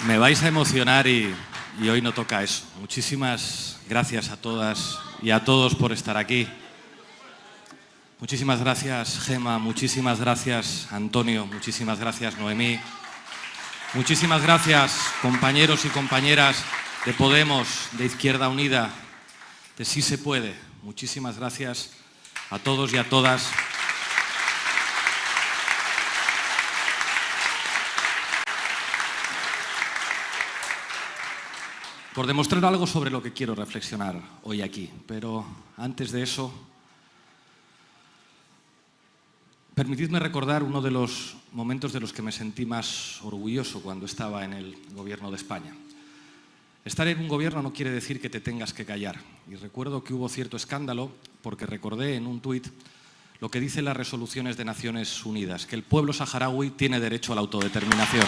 Me vais a emocionar y hoy no toca eso. Muchísimas gracias a todas y a todos por estar aquí. Muchísimas gracias, Gema, muchísimas gracias, Antonio, muchísimas gracias, Noemí. Muchísimas gracias, compañeros y compañeras de Podemos, de Izquierda Unida, de Sí se puede. Muchísimas gracias a todos y a todas. Por demostrar algo sobre lo que quiero reflexionar hoy aquí. Pero antes de eso, permitidme recordar uno de los momentos de los que me sentí más orgulloso cuando estaba en el Gobierno de España. Estar en un gobierno no quiere decir que te tengas que callar. Y recuerdo que hubo cierto escándalo porque recordé en un tuit lo que dicen las resoluciones de Naciones Unidas, que el pueblo saharaui tiene derecho a la autodeterminación.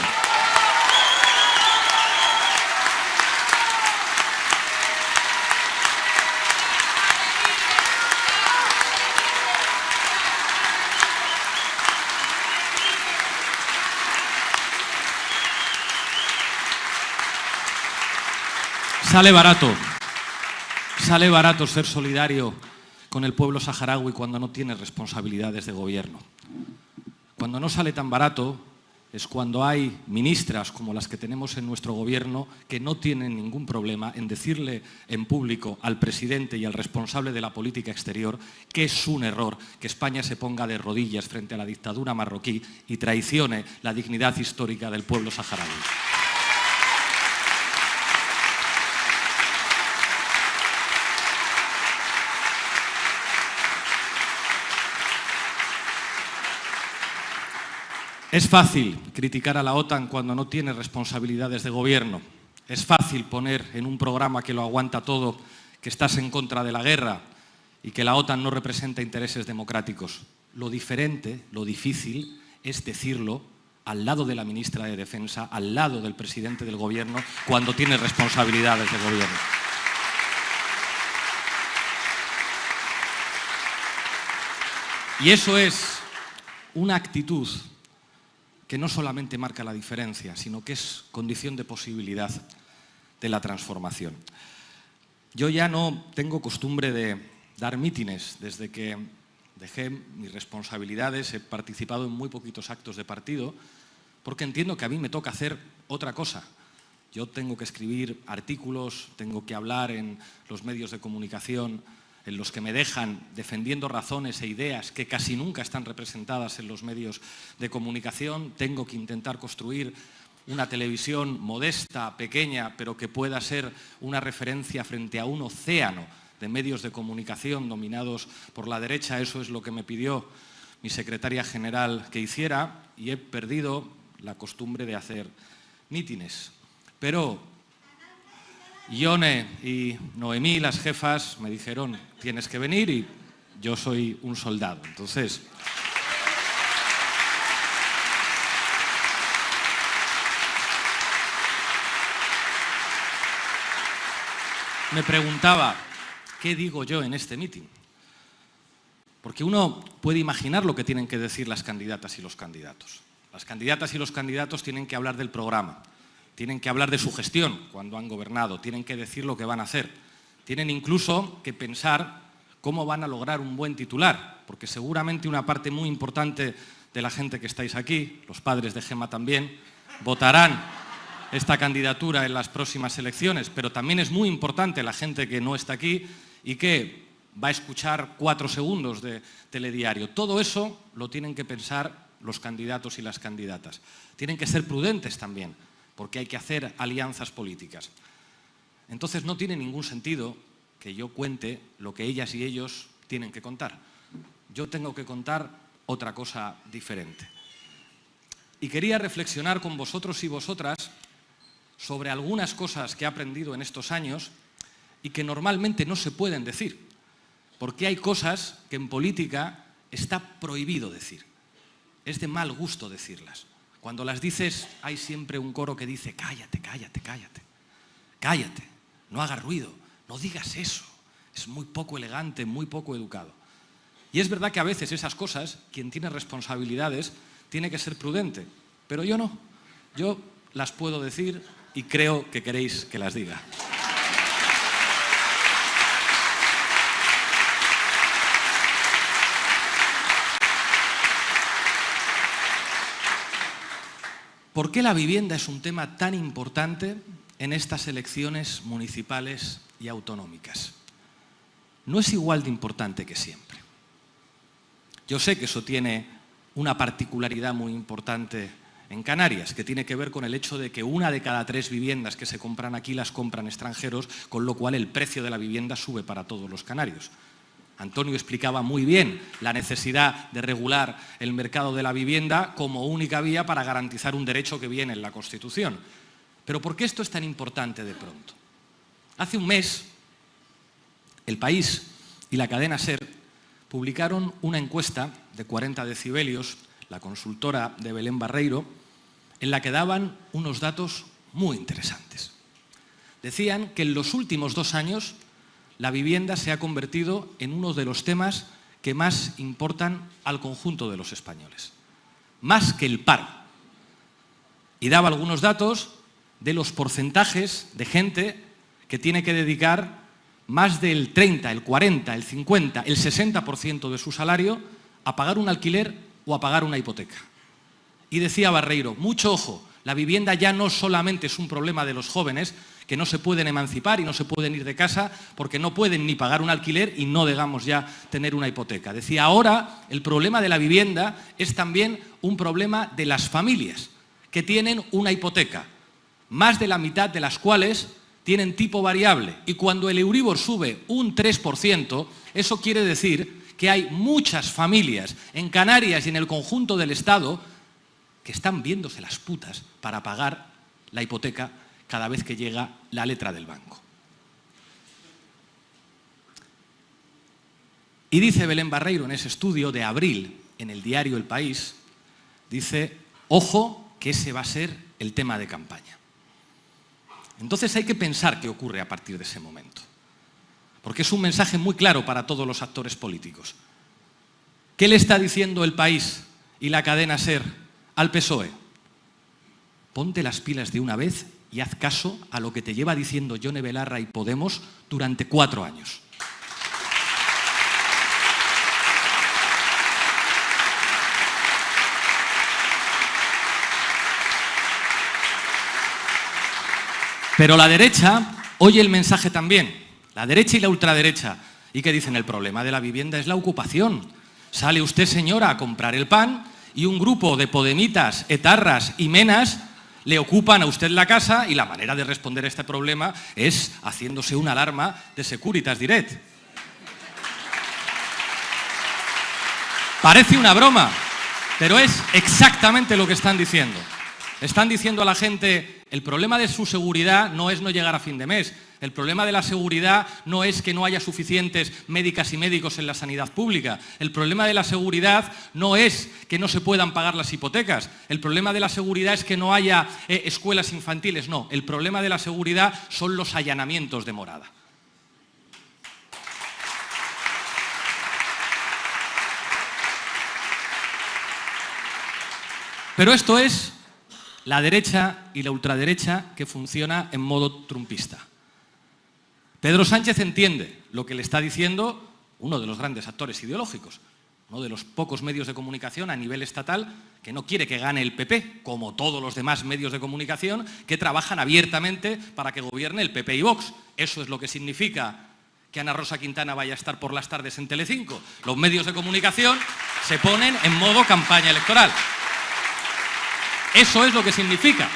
Sale barato ser solidario con el pueblo saharaui cuando no tienes responsabilidades de gobierno. Cuando no sale tan barato es cuando hay ministras como las que tenemos en nuestro gobierno que no tienen ningún problema en decirle en público al presidente y al responsable de la política exterior que es un error que España se ponga de rodillas frente a la dictadura marroquí y traicione la dignidad histórica del pueblo saharaui. Es fácil criticar a la OTAN cuando no tiene responsabilidades de gobierno. Es fácil poner en un programa que lo aguanta todo que estás en contra de la guerra y que la OTAN no representa intereses democráticos. Lo diferente, lo difícil, es decirlo al lado de la ministra de Defensa, al lado del presidente del gobierno, cuando tiene responsabilidades de gobierno. Y eso es una actitud que no solamente marca la diferencia, sino que es condición de posibilidad de la transformación. Yo ya no tengo costumbre de dar mítines. Desde que dejé mis responsabilidades he participado en muy poquitos actos de partido porque entiendo que a mí me toca hacer otra cosa. Yo tengo que escribir artículos, tengo que hablar en los medios de comunicación en los que me dejan defendiendo razones e ideas que casi nunca están representadas en los medios de comunicación. Tengo que intentar construir una televisión modesta, pequeña, pero que pueda ser una referencia frente a un océano de medios de comunicación dominados por la derecha. Eso es lo que me pidió mi secretaria general que hiciera y he perdido la costumbre de hacer mítines. Pero Ione y Noemí, las jefas, me dijeron, tienes que venir y yo soy un soldado. Entonces, me preguntaba, ¿qué digo yo en este mitin? Porque uno puede imaginar lo que tienen que decir las candidatas y los candidatos. Las candidatas y los candidatos tienen que hablar del programa. Tienen que hablar de su gestión cuando han gobernado, tienen que decir lo que van a hacer. Tienen incluso que pensar cómo van a lograr un buen titular, porque seguramente una parte muy importante de la gente que estáis aquí, los padres de Gema también, votarán esta candidatura en las próximas elecciones, pero también es muy importante la gente que no está aquí y que va a escuchar 4 segundos de telediario. Todo eso lo tienen que pensar los candidatos y las candidatas. Tienen que ser prudentes también, porque hay que hacer alianzas políticas. Entonces no tiene ningún sentido que yo cuente lo que ellas y ellos tienen que contar. Yo tengo que contar otra cosa diferente. Y quería reflexionar con vosotros y vosotras sobre algunas cosas que he aprendido en estos años y que normalmente no se pueden decir, porque hay cosas que en política está prohibido decir. Es de mal gusto decirlas. Cuando las dices hay siempre un coro que dice cállate, cállate, cállate, cállate, no hagas ruido, no digas eso, es muy poco elegante, muy poco educado. Y es verdad que a veces esas cosas, quien tiene responsabilidades, tiene que ser prudente, pero yo no. Yo las puedo decir y creo que queréis que las diga. ¿Por qué la vivienda es un tema tan importante en estas elecciones municipales y autonómicas? No es igual de importante que siempre. Yo sé que eso tiene una particularidad muy importante en Canarias, que tiene que ver con el hecho de que 1 de cada 3 viviendas que se compran aquí las compran extranjeros, con lo cual el precio de la vivienda sube para todos los canarios. Antonio explicaba muy bien la necesidad de regular el mercado de la vivienda como única vía para garantizar un derecho que viene en la Constitución. Pero ¿por qué esto es tan importante de pronto? Hace un mes, El País y la cadena SER publicaron una encuesta de 40 decibelios, la consultora de Belén Barreiro, en la que daban unos datos muy interesantes. Decían que en los últimos 2 años la vivienda se ha convertido en uno de los temas que más importan al conjunto de los españoles, más que el paro. Y daba algunos datos de los porcentajes de gente que tiene que dedicar más del 30, el 40, el 50, el 60% de su salario a pagar un alquiler o a pagar una hipoteca. Y decía Barreiro, mucho ojo, la vivienda ya no solamente es un problema de los jóvenes que no se pueden emancipar y no se pueden ir de casa porque no pueden ni pagar un alquiler y no digamos ya tener una hipoteca. Decía, ahora el problema de la vivienda es también un problema de las familias que tienen una hipoteca, más de la mitad de las cuales tienen tipo variable. Y cuando el Euribor sube un 3%, eso quiere decir que hay muchas familias en Canarias y en el conjunto del Estado que están viéndose las putas para pagar la hipoteca cada vez que llega la letra del banco. Y dice Belén Barreiro en ese estudio de abril, en el diario El País, dice, ojo, que ese va a ser el tema de campaña. Entonces hay que pensar qué ocurre a partir de ese momento, porque es un mensaje muy claro para todos los actores políticos. ¿Qué le está diciendo El País y la cadena SER al PSOE? Ponte las pilas de una vez y haz caso a lo que te lleva diciendo Yone Belarra y Podemos durante 4 años. Pero la derecha oye el mensaje también, la derecha y la ultraderecha. ¿Y qué dicen? El problema de la vivienda es la ocupación. Sale usted, señora, a comprar el pan y un grupo de podemitas, etarras y menas le ocupan a usted la casa y la manera de responder a este problema es haciéndose una alarma de Securitas Direct. Parece una broma, pero es exactamente lo que están diciendo. Están diciendo a la gente, el problema de su seguridad no es no llegar a fin de mes. El problema de la seguridad no es que no haya suficientes médicas y médicos en la sanidad pública. El problema de la seguridad no es que no se puedan pagar las hipotecas. El problema de la seguridad es que no haya escuelas infantiles. No, el problema de la seguridad son los allanamientos de morada. Pero esto es la derecha y la ultraderecha que funciona en modo trumpista. Pedro Sánchez entiende lo que le está diciendo uno de los grandes actores ideológicos, uno de los pocos medios de comunicación a nivel estatal que no quiere que gane el PP, como todos los demás medios de comunicación que trabajan abiertamente para que gobierne el PP y Vox. Eso es lo que significa que Ana Rosa Quintana vaya a estar por las tardes en Telecinco. Los medios de comunicación se ponen en modo campaña electoral. Eso es lo que significa.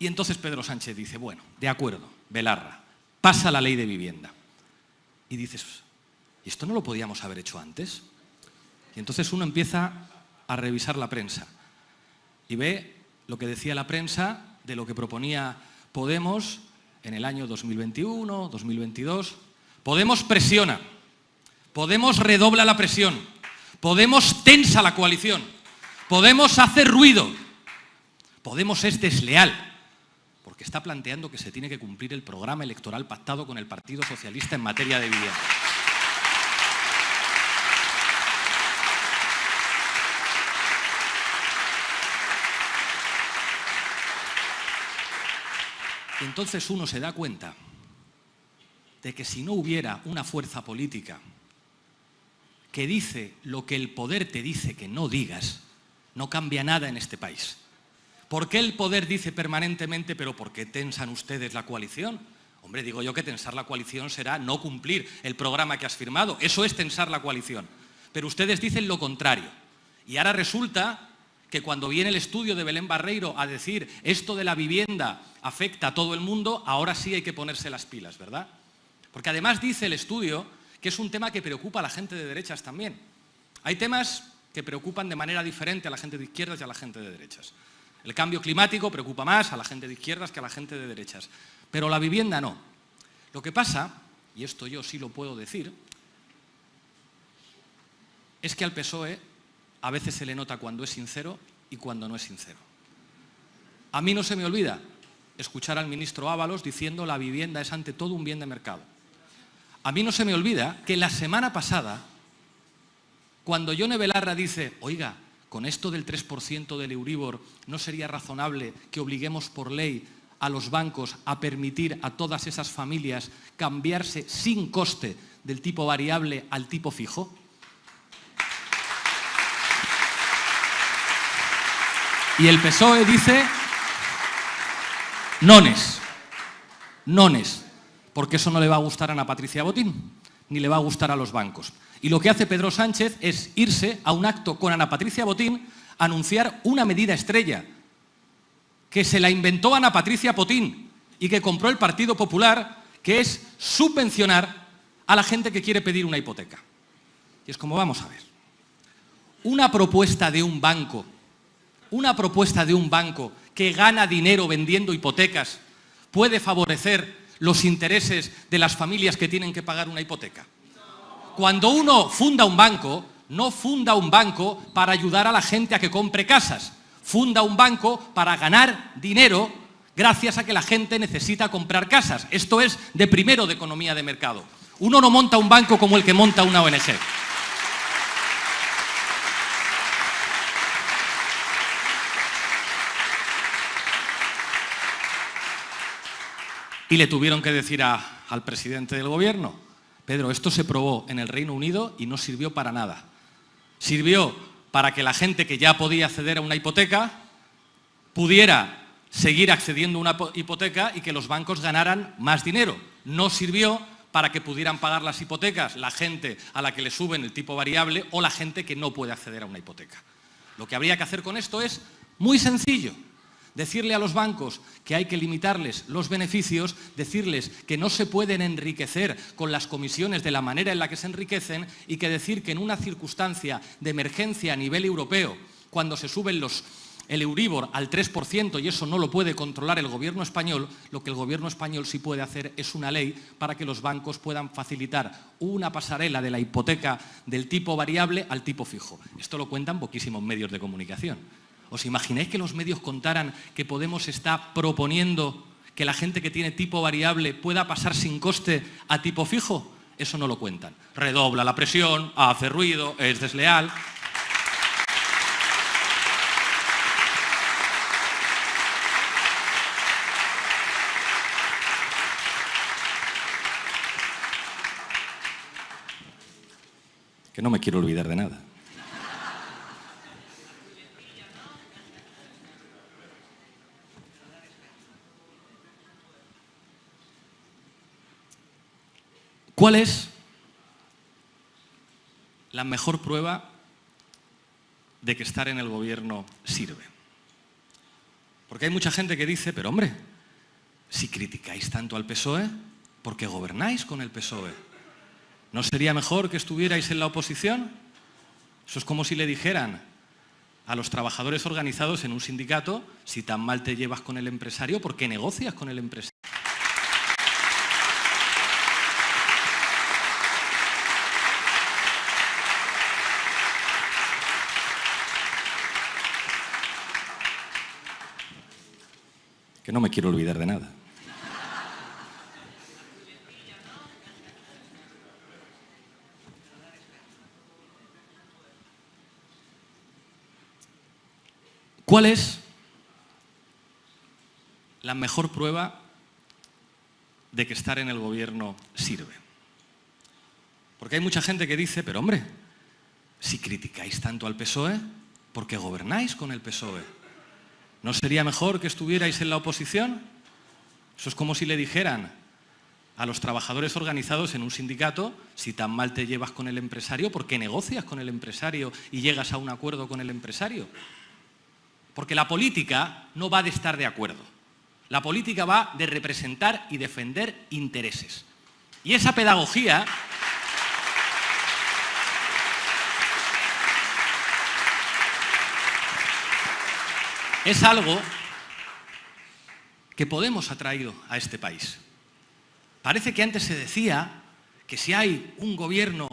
Y entonces Pedro Sánchez dice, bueno, de acuerdo, Belarra, pasa la ley de vivienda. Y dices, ¿y esto no lo podíamos haber hecho antes? Y entonces uno empieza a revisar la prensa y ve lo que decía la prensa de lo que proponía Podemos en el año 2021, 2022. Podemos presiona, Podemos redobla la presión, Podemos tensa la coalición, Podemos hace ruido, Podemos es desleal, porque está planteando que se tiene que cumplir el programa electoral pactado con el Partido Socialista en materia de vivienda. Y entonces uno se da cuenta de que si no hubiera una fuerza política que dice lo que el poder te dice que no digas, no cambia nada en este país. ¿Por qué el poder dice permanentemente, pero por qué tensan ustedes la coalición? Hombre, digo yo que tensar la coalición será no cumplir el programa que has firmado. Eso es tensar la coalición. Pero ustedes dicen lo contrario. Y ahora resulta que cuando viene el estudio de Belén Barreiro a decir esto de la vivienda afecta a todo el mundo, ahora sí hay que ponerse las pilas, ¿verdad? Porque además dice el estudio que es un tema que preocupa a la gente de derechas también. Hay temas que preocupan de manera diferente a la gente de izquierdas y a la gente de derechas. El cambio climático preocupa más a la gente de izquierdas que a la gente de derechas. Pero la vivienda no. Lo que pasa, y esto yo sí lo puedo decir, es que al PSOE a veces se le nota cuando es sincero y cuando no es sincero. A mí no se me olvida escuchar al ministro Ábalos diciendo la vivienda es ante todo un bien de mercado. A mí no se me olvida que la semana pasada, cuando Yone Belarra dice, oiga, con esto del 3% del Euribor, ¿no sería razonable que obliguemos por ley a los bancos a permitir a todas esas familias cambiarse sin coste del tipo variable al tipo fijo? Y el PSOE dice, nones, porque eso no le va a gustar a Ana Patricia Botín, ni le va a gustar a los bancos. Y lo que hace Pedro Sánchez es irse a un acto con Ana Patricia Botín a anunciar una medida estrella, que se la inventó Ana Patricia Botín y que compró el Partido Popular, que es subvencionar a la gente que quiere pedir una hipoteca. Y es como, vamos a ver, una propuesta de un banco que gana dinero vendiendo hipotecas puede favorecer los intereses de las familias que tienen que pagar una hipoteca. Cuando uno funda un banco, no funda un banco para ayudar a la gente a que compre casas, funda un banco para ganar dinero gracias a que la gente necesita comprar casas. Esto es de primero de economía de mercado. Uno no monta un banco como el que monta una ONG. Y le tuvieron que decir al presidente del gobierno, Pedro, esto se probó en el Reino Unido y no sirvió para nada. Sirvió para que la gente que ya podía acceder a una hipoteca pudiera seguir accediendo a una hipoteca y que los bancos ganaran más dinero. No sirvió para que pudieran pagar las hipotecas la gente a la que le suben el tipo variable o la gente que no puede acceder a una hipoteca. Lo que habría que hacer con esto es muy sencillo. Decirle a los bancos que hay que limitarles los beneficios, decirles que no se pueden enriquecer con las comisiones de la manera en la que se enriquecen y que decir que en una circunstancia de emergencia a nivel europeo, cuando se suben el Euribor al 3% y eso no lo puede controlar el gobierno español, lo que el gobierno español sí puede hacer es una ley para que los bancos puedan facilitar una pasarela de la hipoteca del tipo variable al tipo fijo. Esto lo cuentan poquísimos medios de comunicación. ¿Os imagináis que los medios contaran que Podemos está proponiendo que la gente que tiene tipo variable pueda pasar sin coste a tipo fijo? Eso no lo cuentan. Redobla la presión, hace ruido, es desleal. Que no me quiero olvidar de nada. ¿Cuál es la mejor prueba de que estar en el gobierno sirve? Porque hay mucha gente que dice, pero hombre, si criticáis tanto al PSOE, ¿por qué gobernáis con el PSOE? ¿No sería mejor que estuvierais en la oposición? Eso es como si le dijeran a los trabajadores organizados en un sindicato, si tan mal te llevas con el empresario, ¿por qué negocias con el empresario? Que no me quiero olvidar de nada. ¿Cuál es la mejor prueba de que estar en el gobierno sirve. Porque hay mucha gente que dice, pero hombre, si criticáis tanto al PSOE, ¿por qué gobernáis con el PSOE? ¿No sería mejor que estuvierais en la oposición? Eso es como si le dijeran a los trabajadores organizados en un sindicato, si tan mal te llevas con el empresario, ¿por qué negocias con el empresario y llegas a un acuerdo con el empresario? Porque la política no va de estar de acuerdo. La política va de representar y defender intereses. Y esa pedagogía es algo que Podemos ha traído a este país. Parece que antes se decía que si hay un gobierno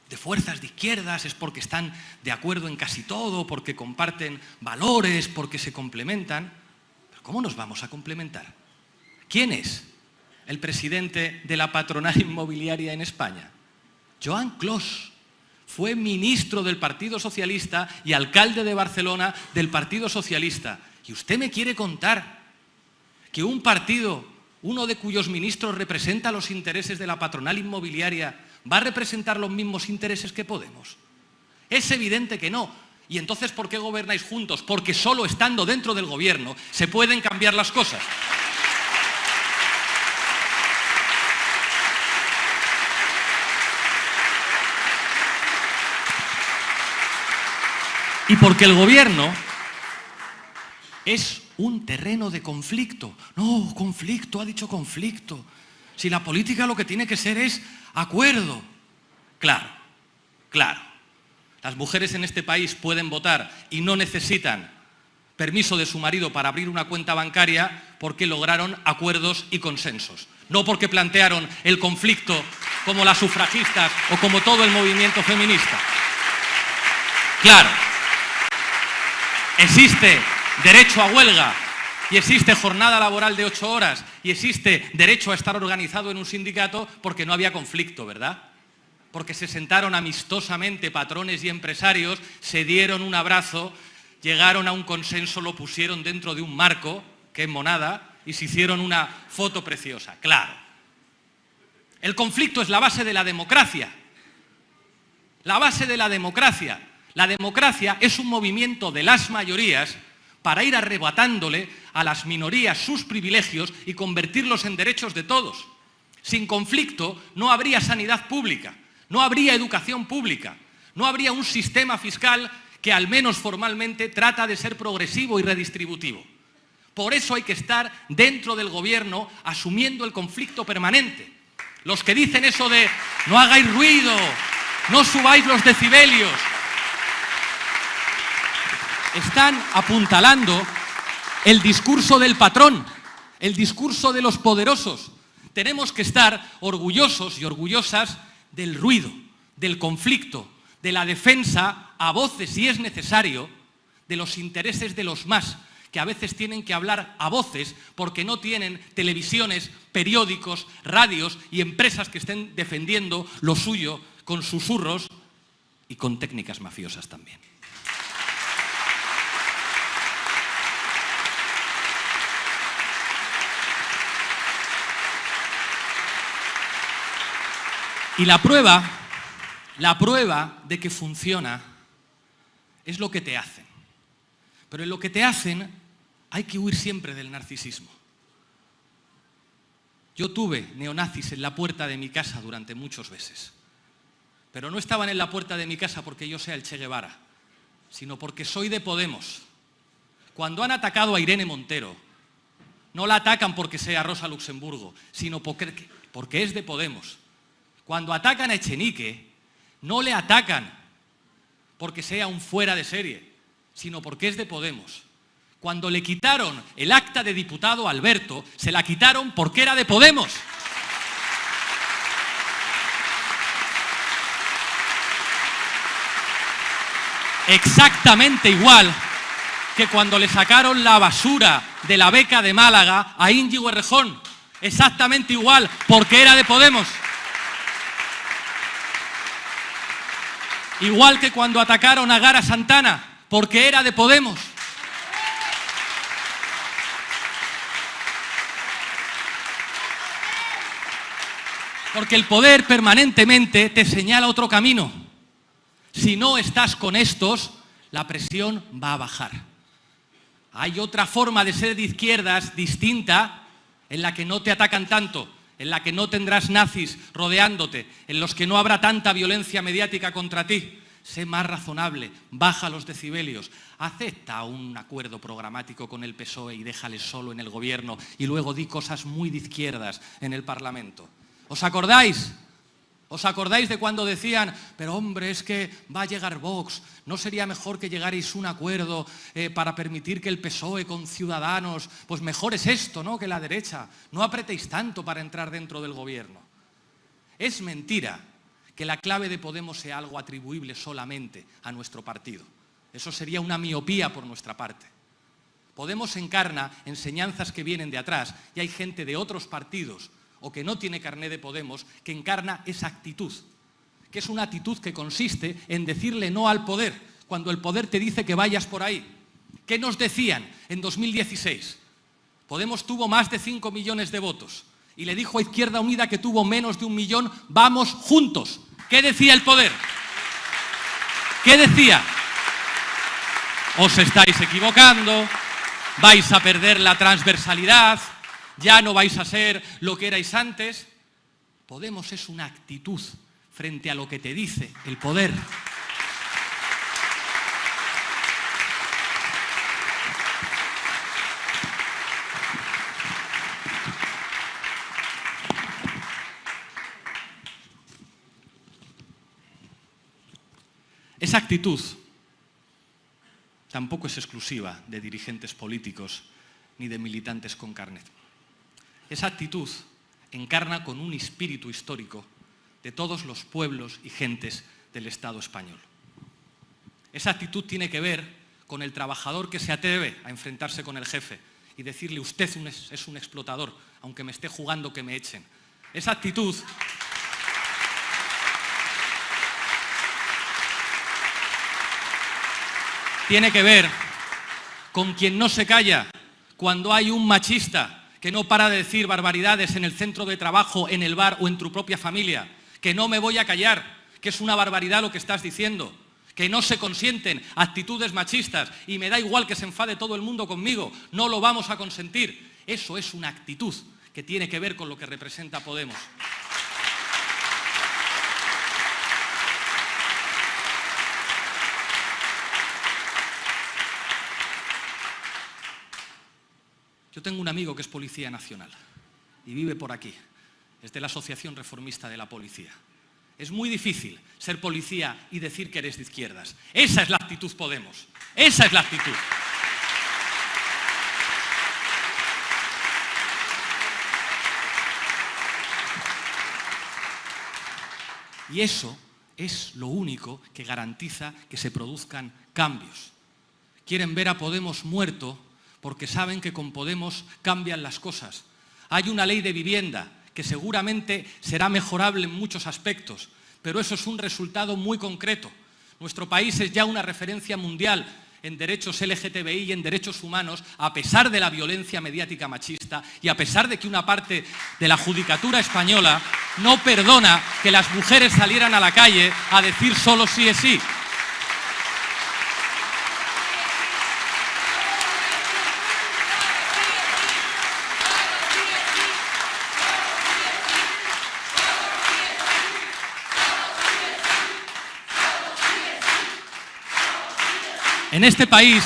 de fuerzas de izquierdas es porque están de acuerdo en casi todo, porque comparten valores, porque se complementan. ¿Pero cómo nos vamos a complementar? ¿Quién es el presidente de la patronal inmobiliaria en España? Joan Clos. Fue ministro del Partido Socialista y alcalde de Barcelona del Partido Socialista. ¿Y usted me quiere contar que un partido, uno de cuyos ministros representa los intereses de la patronal inmobiliaria, va a representar los mismos intereses que Podemos? Es evidente que no. ¿Y entonces por qué gobernáis juntos? Porque solo estando dentro del gobierno se pueden cambiar las cosas. Y porque el gobierno es un terreno de conflicto. No, conflicto, ha dicho conflicto. Si la política lo que tiene que ser es acuerdo. Claro, claro. Las mujeres en este país pueden votar y no necesitan permiso de su marido para abrir una cuenta bancaria porque lograron acuerdos y consensos. No porque plantearon el conflicto como las sufragistas o como todo el movimiento feminista. Claro. Existe derecho a huelga y existe jornada laboral de 8 horas y existe derecho a estar organizado en un sindicato porque no había conflicto, ¿verdad? Porque se sentaron amistosamente patrones y empresarios, se dieron un abrazo, llegaron a un consenso, lo pusieron dentro de un marco, que es monada, y se hicieron una foto preciosa. Claro. El conflicto es la base de la democracia. La base de la democracia. La democracia es un movimiento de las mayorías para ir arrebatándole a las minorías sus privilegios y convertirlos en derechos de todos. Sin conflicto no habría sanidad pública, no habría educación pública, no habría un sistema fiscal que al menos formalmente trata de ser progresivo y redistributivo. Por eso hay que estar dentro del gobierno asumiendo el conflicto permanente. Los que dicen eso de no hagáis ruido, no subáis los decibelios, están apuntalando el discurso del patrón, el discurso de los poderosos. Tenemos que estar orgullosos y orgullosas del ruido, del conflicto, de la defensa a voces, si es necesario, de los intereses de los más, que a veces tienen que hablar a voces porque no tienen televisiones, periódicos, radios y empresas que estén defendiendo lo suyo con susurros y con técnicas mafiosas también. Y la prueba de que funciona es lo que te hacen. Pero en lo que te hacen hay que huir siempre del narcisismo. Yo tuve neonazis en la puerta de mi casa durante muchos meses. Pero no estaban en la puerta de mi casa porque yo sea el Che Guevara, sino porque soy de Podemos. Cuando han atacado a Irene Montero, no la atacan porque sea Rosa Luxemburgo, sino porque es de Podemos. Cuando atacan a Echenique, no le atacan porque sea un fuera de serie, sino porque es de Podemos. Cuando le quitaron el acta de diputado a Alberto, se la quitaron porque era de Podemos. Exactamente igual que cuando le sacaron la basura de la beca de Málaga a Íñigo Errejón. Exactamente igual, porque era de Podemos. Igual que cuando atacaron a Gara Santana, porque era de Podemos. Porque el poder permanentemente te señala otro camino. Si no estás con estos, la presión va a bajar. Hay otra forma de ser de izquierdas distinta, en la que no te atacan tanto, en la que no tendrás nazis rodeándote, en los que no habrá tanta violencia mediática contra ti. Sé más razonable, baja los decibelios, acepta un acuerdo programático con el PSOE y déjale solo en el gobierno y luego di cosas muy de izquierdas en el Parlamento. ¿Os acordáis? ¿Os acordáis de cuando decían, pero hombre, es que va a llegar Vox, ¿no sería mejor que llegarais a un acuerdo para permitir que el PSOE con Ciudadanos, pues mejor es esto, ¿no?, que la derecha, no apretéis tanto para entrar dentro del gobierno? Es mentira que la clave de Podemos sea algo atribuible solamente a nuestro partido. Eso sería una miopía por nuestra parte. Podemos encarna enseñanzas que vienen de atrás y hay gente de otros partidos o que no tiene carné de Podemos, que encarna esa actitud, que es una actitud que consiste en decirle no al poder, cuando el poder te dice que vayas por ahí. ¿Qué nos decían en 2016? Podemos tuvo más de 5 millones de votos y le dijo a Izquierda Unida, que tuvo menos de 1 millón, vamos juntos. ¿Qué decía el poder? ¿Qué decía? Os estáis equivocando, vais a perder la transversalidad, ya no vais a ser lo que erais antes. Podemos es una actitud frente a lo que te dice el poder. Esa actitud tampoco es exclusiva de dirigentes políticos ni de militantes con carnet. Esa actitud encarna con un espíritu histórico de todos los pueblos y gentes del Estado español. Esa actitud tiene que ver con el trabajador que se atreve a enfrentarse con el jefe y decirle, usted es un explotador, aunque me esté jugando que me echen. Esa actitud tiene que ver con quien no se calla cuando hay un machista que no para de decir barbaridades en el centro de trabajo, en el bar o en tu propia familia, que no me voy a callar, que es una barbaridad lo que estás diciendo, que no se consienten actitudes machistas y me da igual que se enfade todo el mundo conmigo, no lo vamos a consentir. Eso es una actitud que tiene que ver con lo que representa Podemos. Yo tengo un amigo que es policía nacional y vive por aquí, es de la Asociación Reformista de la Policía. Es muy difícil ser policía y decir que eres de izquierdas. Esa es la actitud Podemos, esa es la actitud. Y eso es lo único que garantiza que se produzcan cambios. Quieren ver a Podemos muerto porque saben que con Podemos cambian las cosas. Hay una ley de vivienda que seguramente será mejorable en muchos aspectos, pero eso es un resultado muy concreto. Nuestro país es ya una referencia mundial en derechos LGTBI y en derechos humanos, a pesar de la violencia mediática machista y a pesar de que una parte de la judicatura española no perdona que las mujeres salieran a la calle a decir solo sí es sí. En este país,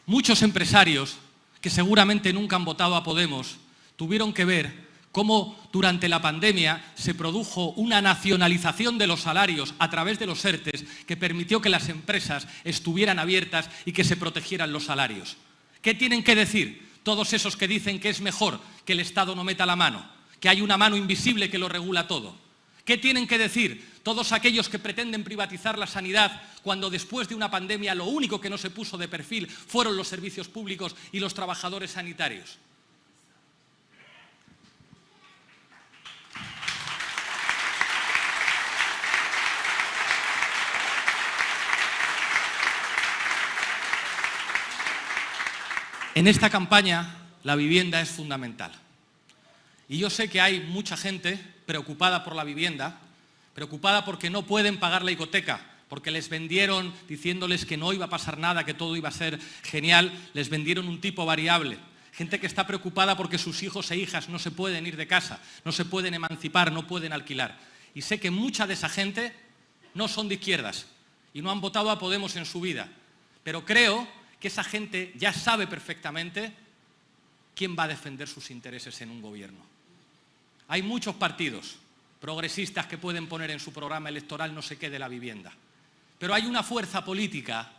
muchos empresarios que seguramente nunca han votado a Podemos tuvieron que ver cómo durante la pandemia se produjo una nacionalización de los salarios a través de los ERTEs que permitió que las empresas estuvieran abiertas y que se protegieran los salarios. ¿Qué tienen que decir todos esos que dicen que es mejor que el Estado no meta la mano, que hay una mano invisible que lo regula todo? ¿Qué tienen que decir todos aquellos que pretenden privatizar la sanidad cuando después de una pandemia lo único que no se puso de perfil fueron los servicios públicos y los trabajadores sanitarios? En esta campaña la vivienda es fundamental. Y yo sé que hay mucha gente preocupada por la vivienda, preocupada porque no pueden pagar la hipoteca, porque les vendieron diciéndoles que no iba a pasar nada, que todo iba a ser genial, les vendieron un tipo variable. Gente que está preocupada porque sus hijos e hijas no se pueden ir de casa, no se pueden emancipar, no pueden alquilar. Y sé que mucha de esa gente no son de izquierdas y no han votado a Podemos en su vida, pero creo que esa gente ya sabe perfectamente quién va a defender sus intereses en un gobierno. Hay muchos partidos progresistas que pueden poner en su programa electoral no sé qué de la vivienda, pero hay una fuerza política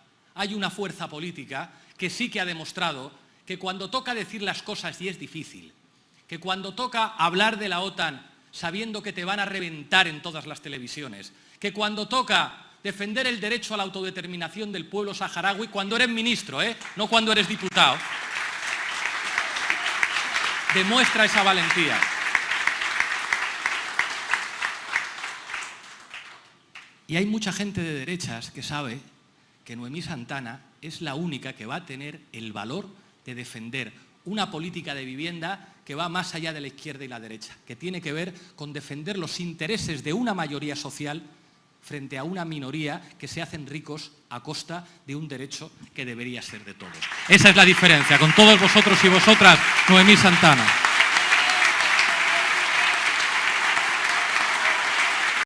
que sí que ha demostrado que cuando toca decir las cosas y es difícil, que cuando toca hablar de la OTAN sabiendo que te van a reventar en todas las televisiones, que cuando toca defender el derecho a la autodeterminación del pueblo saharaui, cuando eres ministro, no cuando eres diputado, demuestra esa valentía. Y hay mucha gente de derechas que sabe que Noemí Santana es la única que va a tener el valor de defender una política de vivienda que va más allá de la izquierda y la derecha, que tiene que ver con defender los intereses de una mayoría social frente a una minoría que se hacen ricos a costa de un derecho que debería ser de todos. Esa es la diferencia. Con todos vosotros y vosotras, Noemí Santana.